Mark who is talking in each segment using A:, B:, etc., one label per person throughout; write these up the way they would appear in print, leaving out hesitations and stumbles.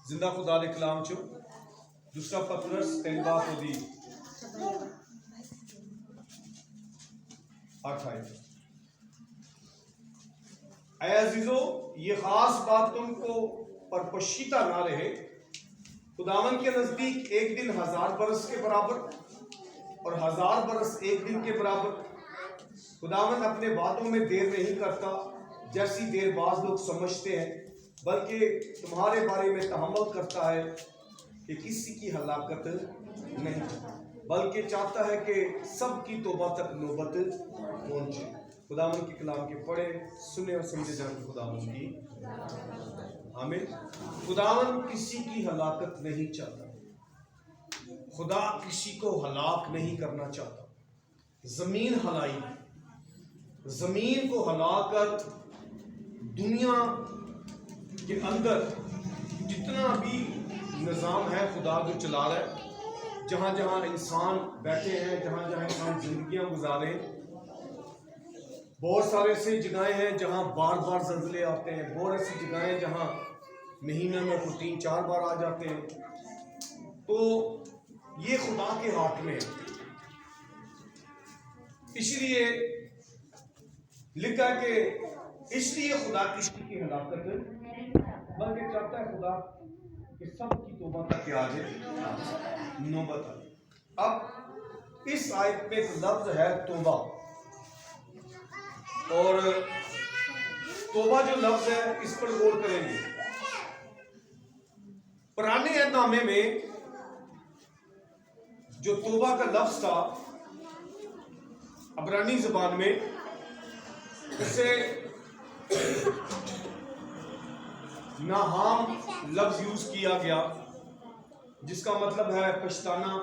A: زندہ خدا دے کلام چو دوسرا پترس 3 باب دی 8 آیت۔ اے عزیزو، یہ خاص بات تم کو پر پشیتا نہ رہے، خداوند کے نزدیک ایک دن 1000 برس کے برابر اور 1000 برس ایک دن کے برابر۔ خداوند اپنے باتوں میں دیر نہیں کرتا جیسی دیر بعض لوگ سمجھتے ہیں، بلکہ تمہارے بارے میں تحمل کرتا ہے کہ کسی کی ہلاکت نہیں، بلکہ چاہتا ہے کہ سب کی توبہ تک نوبت پہنچے۔ خداوند کے کلام کے پڑھے سنے اور سمجھے جانے خداوند کی آمین۔ خداوند کسی کی ہلاکت نہیں چاہتا، خدا کسی کو ہلاک نہیں کرنا چاہتا۔ زمین ہلائی، زمین کو ہلا کر دنیا کے اندر جتنا بھی نظام ہے خدا جو چلا رہا ہے، جہاں جہاں انسان بیٹھے ہیں، جہاں جہاں انسان زندگیاں گزارے، بہت سارے ایسی جگہیں ہیں جہاں بار بار زلزلے آتے ہیں، بہت ایسی جگہیں جہاں مہینے میں 3-4 بار آ جاتے ہیں۔ تو یہ خدا کے ہاتھ میں ہے، اس لیے لکھا کہ اس لیے خدا کسی کی ہلاکت بلکہ چاہتا ہے خدا کہ سب کی توبہ تک کیا آ جائے، نوبت آ جائے۔ اب اس آیت میں ایک لفظ ہے توبہ، اور توبہ جو لفظ ہے اس پر غور کریں گے۔ پرانے عہد نامے میں جو توبہ کا لفظ تھا عبرانی زبان میں، اسے ناہام لفظ یوز کیا گیا جس کا مطلب ہے پچھتانا،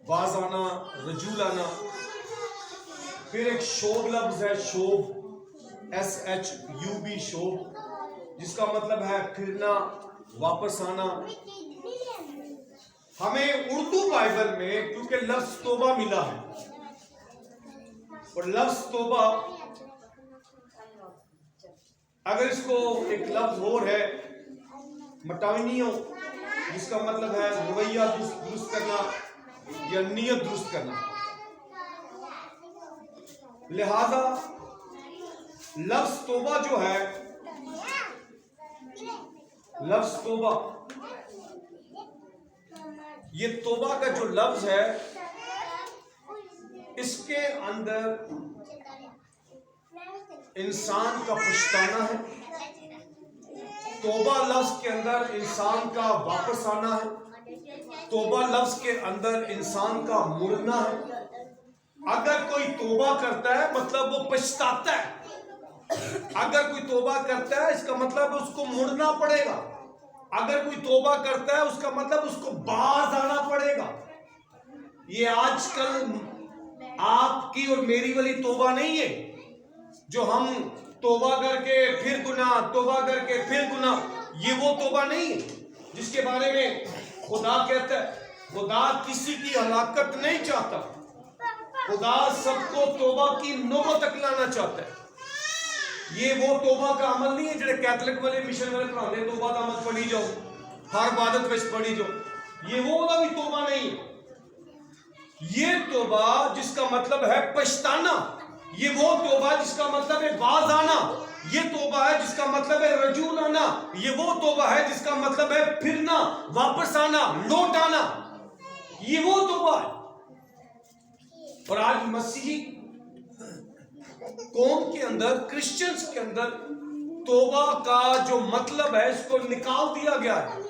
A: باز آنا، رجوع لانا۔ پھر ایک شوب لفظ ہے، شوب SHUB شوب، جس کا مطلب ہے پھرنا، واپس آنا۔ ہمیں اردو بائبل میں کیونکہ لفظ توبہ ملا ہے، اور لفظ توبہ اگر اس کو ایک لفظ اور ہے مٹائنیو، جس کا مطلب ہے رویہ درست کرنا یا نیت درست کرنا، لہذا لفظ توبہ جو ہے، لفظ توبہ، یہ توبہ کا جو لفظ ہے اس کے اندر انسان کا پچھتانا ہے، توبہ لفظ کے اندر انسان کا واپس آنا ہے، توبہ لفظ کے اندر انسان کا مڑنا ہے۔ اگر کوئی توبہ کرتا ہے مطلب وہ پچھتاتا ہے، اگر کوئی توبہ کرتا ہے اس کا مطلب اس کو مڑنا پڑے گا، اگر کوئی توبہ کرتا ہے اس کا مطلب اس کو باز آنا پڑے گا۔ یہ آج کل آپ کی اور میری والی توبہ نہیں ہے جو ہم توبہ کر کے پھر گناہ، توبہ کر کے پھر گناہ، یہ وہ توبہ نہیں ہے جس کے بارے میں خدا کہتا ہے۔ خدا کسی کی ہلاکت نہیں چاہتا، خدا سب کو توبہ کی نوبت تک لانا چاہتا ہے۔ یہ وہ توبہ کا عمل نہیں ہے جڑے کیتھولک والے مشن والے پڑھاتے توبہ کا عمل پڑھی جاؤ، ہر عبادت وچ پڑھی جاؤ، یہ وہ والا بھی توبہ نہیں ہے۔ یہ توبہ جس کا مطلب ہے پچھتانا، یہ وہ توبہ جس کا مطلب ہے باز آنا، یہ توبہ ہے جس کا مطلب ہے رجوع لانا، یہ وہ توبہ ہے جس کا مطلب ہے پھرنا، واپس آنا، لوٹ آنا، یہ وہ توبہ ہے۔ اور آج مسیحی قوم کے اندر، کرسچنز کے اندر توبہ کا جو مطلب ہے اس کو نکال دیا گیا ہے،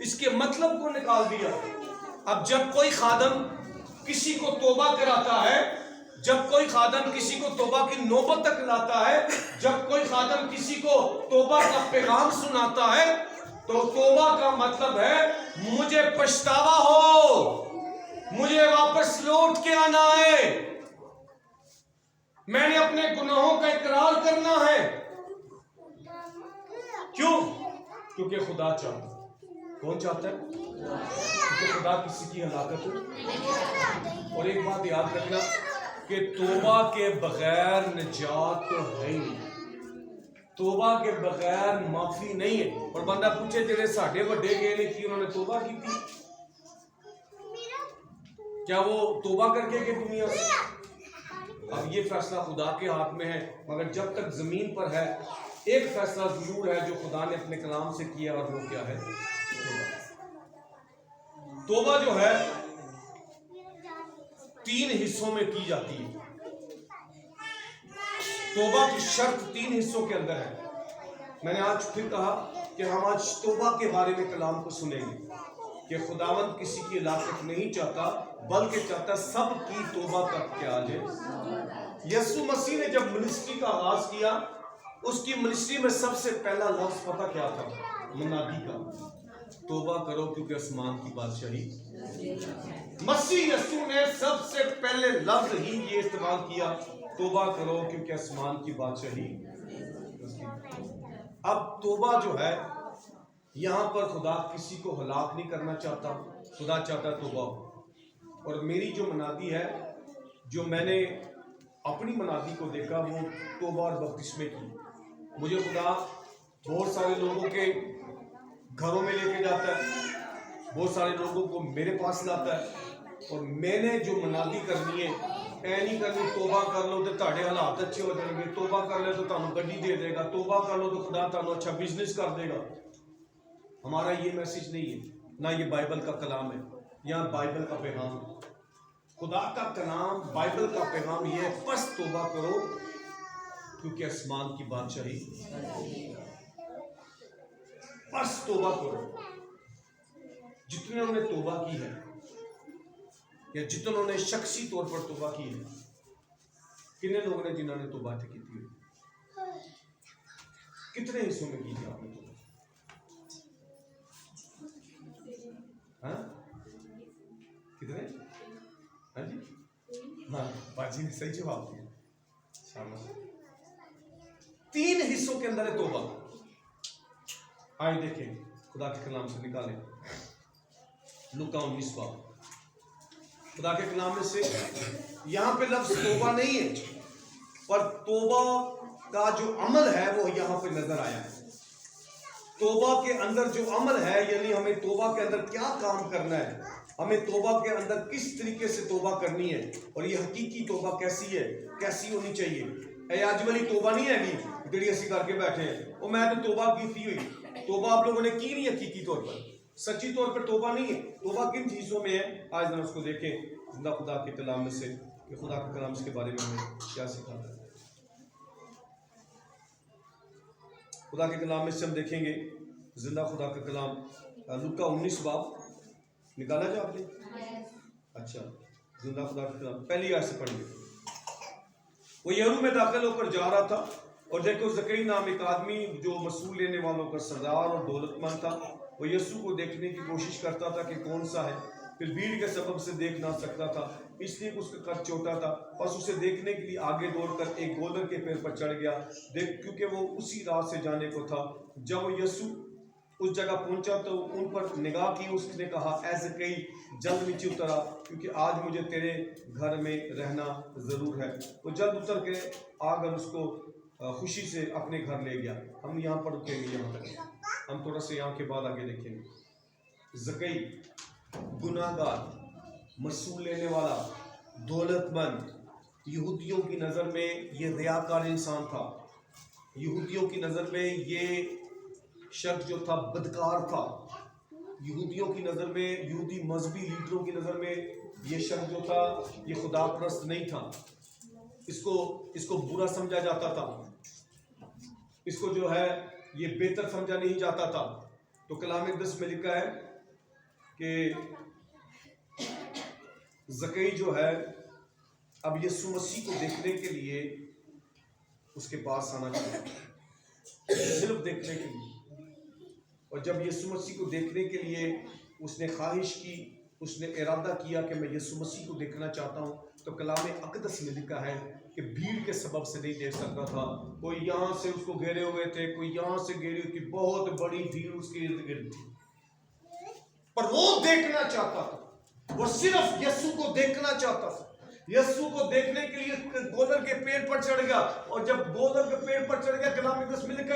A: اس کے مطلب کو نکال دیا۔ اب جب کوئی خادم کسی کو توبہ کراتا ہے، جب کوئی خادم کسی کو توبہ کی نوبت تک لاتا ہے، جب کوئی خادم کسی کو توبہ کا پیغام سناتا ہے، تو توبہ کا مطلب ہے مجھے پچھتاوا ہو، مجھے واپس لوٹ کے آنا ہے، میں نے اپنے گناہوں کا اقرار کرنا ہے۔ کیوں؟ کیونکہ خدا چاہتا ہے۔ کون چاہتا ہے؟ کیونکہ خدا کسی کی ہلاکت ہے۔ اور ایک بات یاد رکھنا کہ توبہ کے بغیر نجات تو ہے ہی نہیں۔ توبہ کے بغیر معافی نہیں ہے. اور بندہ پوچھے جڑے ساڈے وڈے گئے نے کی انہوں نے توبہ کی تھی؟ کیا وہ توبہ کر کے دنیا سے؟ اب یہ فیصلہ خدا کے ہاتھ میں ہے، مگر جب تک زمین پر ہے ایک فیصلہ ضرور ہے جو خدا نے اپنے کلام سے کیا، اور وہ کیا ہے؟ توبہ جو ہے 3 حصوں میں کی جاتی ہے. توبہ کی شرط 3 حصوں کے اندر ہے. میں نے آج پھر کہا کہ ہم آج توبہ کے بارے میں کلام کو سنیں گے کہ خداوند کسی کی ہلاکت نہیں چاہتا، بلکہ چاہتا سب کی توبہ تک کے آ جائے. یسوع مسیح نے جب منسٹری کا آغاز کیا، اس کی منسٹری میں سب سے پہلا لفظ پتہ کیا تھا؟ منادی کا، توبہ کرو کیونکہ آسمان کی بادشاہی. مسیح یسوع نے سب سے پہلے لفظ ہی یہ استعمال کیا، توبہ کرو کیونکہ آسمان کی بادشاہی. اب توبہ جو ہے یہاں پر خدا کسی کو ہلاک نہیں کرنا چاہتا، خدا چاہتا توبہ ہو. اور میری جو منادی ہے، جو میں نے اپنی منادی کو دیکھا، وہ توبہ اور بپتسمے کی. مجھے خدا بہت سارے لوگوں کے گھروں میں لے کے جاتا ہے، بہت سارے لوگوں کو میرے پاس لاتا ہے، اور میں نے جو منادی کرنی ہے، اے نہیں کرنی توبہ کر لو تو تہاڈے حالات اچھے ہو جائیں گے، توبہ کر لے تو تانوں گڈی دے دے گا، توبہ کر لو تو خدا تانوں اچھا بزنس کر دے گا. ہمارا یہ میسج نہیں ہے، نہ یہ بائبل کا کلام ہے. یہاں بائبل کا پیغام ہے، خدا کا کلام، بائبل کا پیغام یہ ہے، بس توبہ کرو کیونکہ آسمان کی بادشاہی. بس توبہ کرو. جتنے نے توبہ کی ہے، یا جتنوں نے شخصی طور پر توبہ کی ہے، کتنے لوگوں نے جنہوں نے توبہ کی تھی؟ کتنے حصوں میں کی تھی آپ نے توبہ؟ ہاں کتنے؟ ہاں جی، ہاں باجی نے صحیح جواب دیا. شاباش. 3 حصوں کے اندر ہے توبہ. آئے دیکھیں خدا کے کلام سے نکالیں لوکا 19 باب. خدا کے کلام میں سے یہاں پہ لفظ توبہ نہیں ہے، پر توبہ کا جو عمل ہے وہ یہاں پہ نظر آیا ہے. توبہ کے اندر جو عمل ہے، یعنی ہمیں توبہ کے اندر کیا کام کرنا ہے، ہمیں توبہ کے اندر کس طریقے سے توبہ کرنی ہے، اور یہ حقیقی توبہ کیسی ہے، کیسی ہونی چاہیے. اے آج والی توبہ نہیں ہے گی جڑی اسی کر کے بیٹھے ہیں، وہ میں تو توبہ کی تھی ہوئی. توبہ آپ لوگوں نے کی نہیں حقیقی طور پر، سچی طور پر توبہ نہیں ہے. توبہ کن چیزوں میں ہے؟ آج ذرا اس کو دیکھیں زندہ خدا کے کلام میں سے کہ خدا کا کلام اس کے بارے میں ہمیں کیا سکھاتا ہے. خدا کے کلام میں سے ہم دیکھیں گے زندہ خدا کا کلام لوکا 19 باب. نکالا جا آپ نے؟ اچھا، زندہ خدا کا کلام پہلی آیت سے پڑھیں گے. وہ یرو میں داخل ہو کر جا رہا تھا، اور دیکھو زکئی نام ایک آدمی جو مسئول لینے والوں کا سردار اور دولت مند تھا، وہ یسوع کو دیکھنے کی کوشش کرتا تھا کہ کون سا ہے. پھر بھیڑ کے سبب سے دیکھ نہ سکتا تھا، اس لیے اس کا قد چھوٹا تھا. بس اسے دیکھنے کے لیے آگے دوڑ کر ایک گودر کے پیڑ پر چڑھ گیا، کیونکہ وہ اسی راہ سے جانے کو تھا. جب وہ یسوع اس جگہ پہنچا تو ان پر نگاہ کی. اس نے کہا، اے زکئی جلد نیچے اترا، کیونکہ آج مجھے تیرے گھر میں رہنا ضرور ہے. وہ جلد اتر کے آ کر اس کو خوشی سے اپنے گھر لے گیا. ہم یہاں پر رکیں گے، یہاں تک ہم تھوڑا سا یہاں کے بعد آگے دیکھیں گے. زکئی گناہ گار، مسئول لینے والا، دولت مند، یہودیوں کی نظر میں یہ ریاکار انسان تھا. یہودیوں کی نظر میں یہ شخص جو تھا بدکار تھا. یہودیوں کی نظر میں، یہودی مذہبی لیڈروں کی نظر میں یہ شخص جو تھا یہ خدا پرست نہیں تھا. اس کو برا سمجھا جاتا تھا، اس کو جو ہے یہ بہتر سمجھا نہیں جاتا تھا. تو کلام اقدس میں لکھا ہے کہ زکئی جو ہے اب یسوع مسیح کو دیکھنے کے لیے اس کے پاس آنا چاہیے، صرف دیکھنے کے لیے. اور جب یسوع مسیح کو دیکھنے کے لیے اس نے خواہش کی، اس نے ارادہ کیا کہ میں یسوع مسیح کو دیکھنا چاہتا ہوں، تو کلام اقدس میں لکھا ہے کہ بھیڑ کے سبب سے نہیں دیکھ سکتا تھا. کوئی یہاں سے اس کو گھیرے ہوئے تھے، کوئی یہاں سے گھیری ہوئی تھی، بہت بڑی بھیڑ اس کے ارد گرد تھی، پر وہ دیکھنا چاہتا تھا. وہ صرف یسوع کو دیکھنا چاہتا تھا. یسوع کو دیکھنے کے لیے گودر کے پیڑ پر چڑھ گیا، اور جب گودر کے پیڑ پر چڑھ گیا کلام اقدس میں لکھا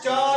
A: 4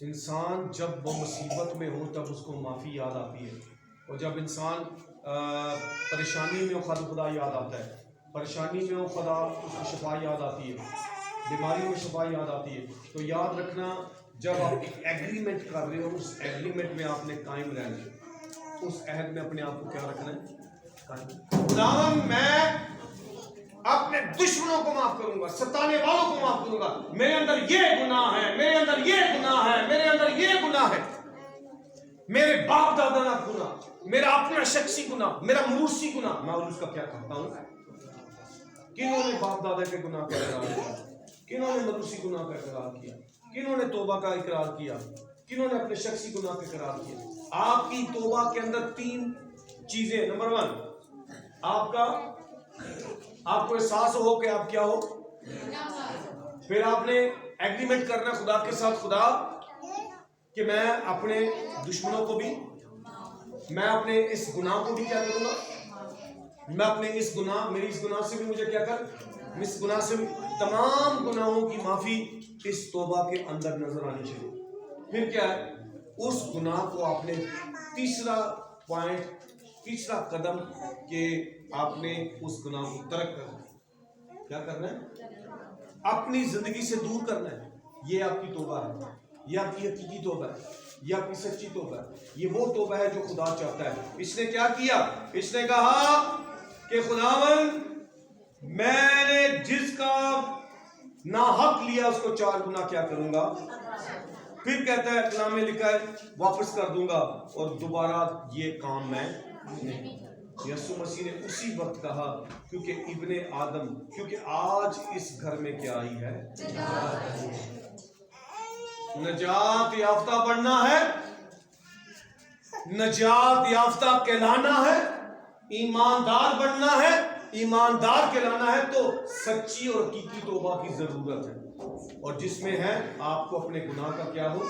A: انسان جب وہ مصیبت میں ہو تب اس کو معافی یاد آتی ہے، اور جب انسان پریشانی میں ہو خدا یاد آتا ہے، پریشانی میں ہو خدا اس کو شفا یاد آتی ہے، بیماری میں شفا یاد آتی ہے۔ تو یاد رکھنا جب آپ ایک ایگریمنٹ کر رہے ہو اس ایگریمنٹ میں آپ نے قائم رہنا ہے، اس عہد میں اپنے آپ کو کیا رکھنا ہے؟ قائم۔ خداوند میں اپنے دشمنوں کو معاف کروں گا، ستانے والوں کو معاف کروں گا، میرے اندر یہ گناہ ہے، میرے اندر یہ گناہ ہے، میرے اندر یہ گناہ ہے، میرے باپ دادا کا گناہ، میرا اپنا شخصی گناہ، میرا موروثی گناہ، میں اس کا کیا کرتا ہوں؟ کنہوں نے باپ دادا کے گناہ کا اقرار کیا؟ کنہوں نے موروثی گناہ کا اقرار کیا؟ کنہوں نے توبہ کا اقرار کیا؟ کنہوں نے اپنے شخصی گناہ کا اقرار کیا؟ آپ کی توبہ کے اندر 3 چیزیں، نمبر 1 آپ کو احساس ہو کہ آپ کیا ہو، پھر آپ نے ایگریمنٹ کرنا خدا کے ساتھ، خدا کہ میں اپنے دشمنوں کو بھی، میں اپنے اس گناہ کو بھی کیا کروں گا، میں اپنے اس گناہ، میری اس گناہ سے بھی مجھے کیا کر، اس گناہ سے بھی تمام گناہوں کی معافی اس توبہ کے اندر نظر آنی چاہیے۔ پھر کیا ہے، اس گناہ کو آپ نے تیسرا قدم کہ آپ نے اس گناہ کو ترک کرنا ہے، کیا کرنا ہے، اپنی زندگی سے دور کرنا ہے۔ یہ آپ کی توبہ ہے، یہ آپ کی حقیقی توبہ ہے، یہ آپ کی سچی توبہ ہے، یہ وہ توبہ ہے جو خدا چاہتا ہے۔ اس نے کیا کیا، اس نے کہا کہ خداوند میں نے جس کا ناحق لیا اس کو 4 گنا کیا کروں گا، پھر کہتا ہے کلام میں لکھا ہے واپس کر دوں گا، اور دوبارہ یہ کام میں نہیں۔ یسوع مسیح نے اسی وقت کہا کیونکہ ابن آدم، کیونکہ آج اس گھر میں کیا آئی ہے، نجات یافتہ بننا ہے، نجات یافتہ کہلانا ہے، ایماندار بننا ہے، ایماندار کہلانا ہے تو سچی اور حقیقی توبہ کی ضرورت ہے، اور جس میں ہے آپ کو اپنے گناہ کا کیا ہو،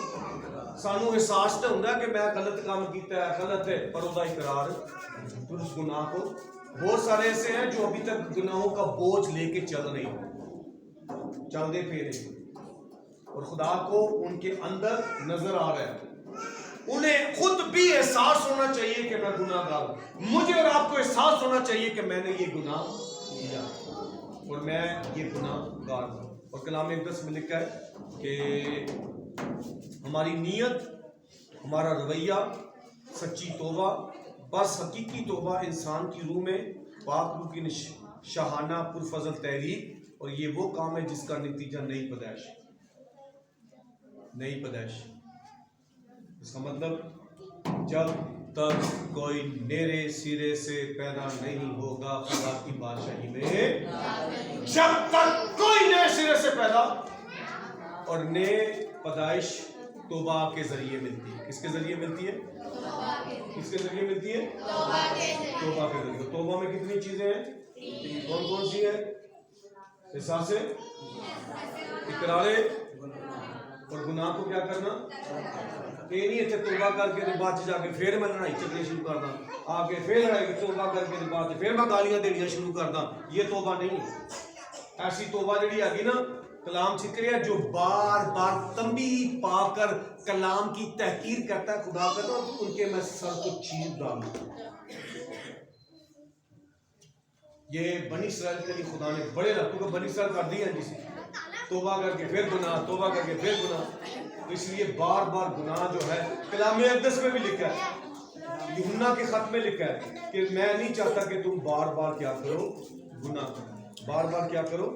A: سانو احساس تو ہوتا ہے کہ میں غلط کام کیتا ہے، غلط ہے، پر وہ اقرار پھر اس گناہ کو، بہت سارے ایسے ہیں جو ابھی تک گناہوں کا بوجھ لے کے چل رہے ہیں، چلتے پھرے، اور خدا کو ان کے اندر نظر آ رہا ہے، انہیں خود بھی احساس ہونا چاہیے کہ میں گناہ گار ہوں، مجھے اور آپ کو احساس ہونا چاہیے کہ میں نے یہ گناہ کیا اور میں یہ گناہ گار ہوں۔ اور کلام مقدس میں لکھا ہے کہ ہماری نیت، ہمارا رویہ، سچی توبہ، بس حقیقی توبہ انسان کی روح میں پاک روح کی شاہانہ پرفضل تحریک، اور یہ وہ کام ہے جس کا نتیجہ نئی پیدائش، نئی پیدائش۔ اس کا مطلب جب تک کوئی نئے سرے سے پیدا نہیں ہوگا خدا کی بادشاہی میں، جب تک کوئی نئے سرے سے پیدا، اور نئے پیدائش توبہ کے ذریعے ملتی ہے۔ کس کے ذریعے ملتی ہے؟ کس کے ذریعے ملتی ہے؟ توبہ کے ذریعے۔ توبہ میں کتنی چیزیں ہیں؟ کون کون سی ہے؟ احساس، اقرار اور گناہ کو کیا کرنا۔ یہ نہیں اتنے توبہ کر کے بعد جا کے پھر میں لڑائی چلنی شروع کر دوں، آ کے پھر لڑائی توبہ کر کے بعد پھر میں گالیاں دینیا شروع کر دوں، یہ توبہ نہیں ہے۔ ایسی توبہ جڑی آگی نا، کلام ذکر ہے جو بار بار تنبیہ پا کر کلام کی تحقیر کرتا ہے، خدا کہتا ہے ان کے میں سر کو چیر ڈالوں۔ یہ بنی اسرائیل کے لیے خدا نے بڑے رکھوں کو بنی اسرائیل کر دی ہیں جسے توبہ کر کے پھر گناہ، توبہ کر کے پھر گناہ، اس لیے بار بار گناہ جو ہے کلام مقدس میں بھی لکھا ہے، یوحنا کے خط میں لکھا ہے کہ میں نہیں چاہتا کہ تم بار بار کیا کرو، گناہ کرو، بار بار کیا کرو،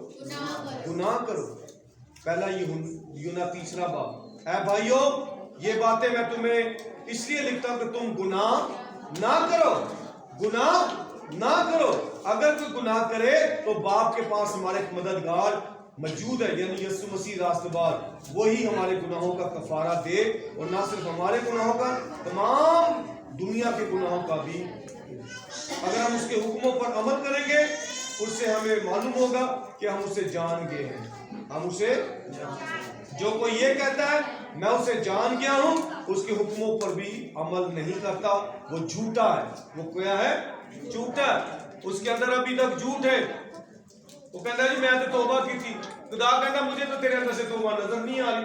A: گناہ کرو۔ پہلا یوحنا 3 باب، اے بھائیو یہ باتیں میں تمہیں اس لیے لکھتا ہوں کہ تم گناہ نہ کرو، گناہ نہ کرو۔ اگر کوئی گناہ کرے تو باپ کے پاس ہمارے ایک مددگار موجود ہے، یعنی یسوع مسیح راست بار، وہی ہمارے گناہوں کا کفارہ دے، اور نہ صرف ہمارے گناہوں کا، تمام دنیا کے گناہوں کا بھی۔ اگر ہم اس کے حکموں پر عمل کریں گے اس سے ہمیں معلوم ہوگا کہ ہم اسے جان گئے ہیں، ہم اسے، جو کوئی یہ کہتا ہے میں اسے جان گیا ہوں اس کے حکموں پر بھی عمل نہیں کرتا، وہ جھوٹا ہے۔ وہ کیا ہے؟ جھوٹا ہے، اس کے اندر ابھی تک جھوٹ ہے۔ وہ کہتا ہے جی میں تو توبہ کی تھی، خدا کہتا مجھے تو تیرے اندر سے توبہ نظر نہیں آ رہی۔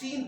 A: 3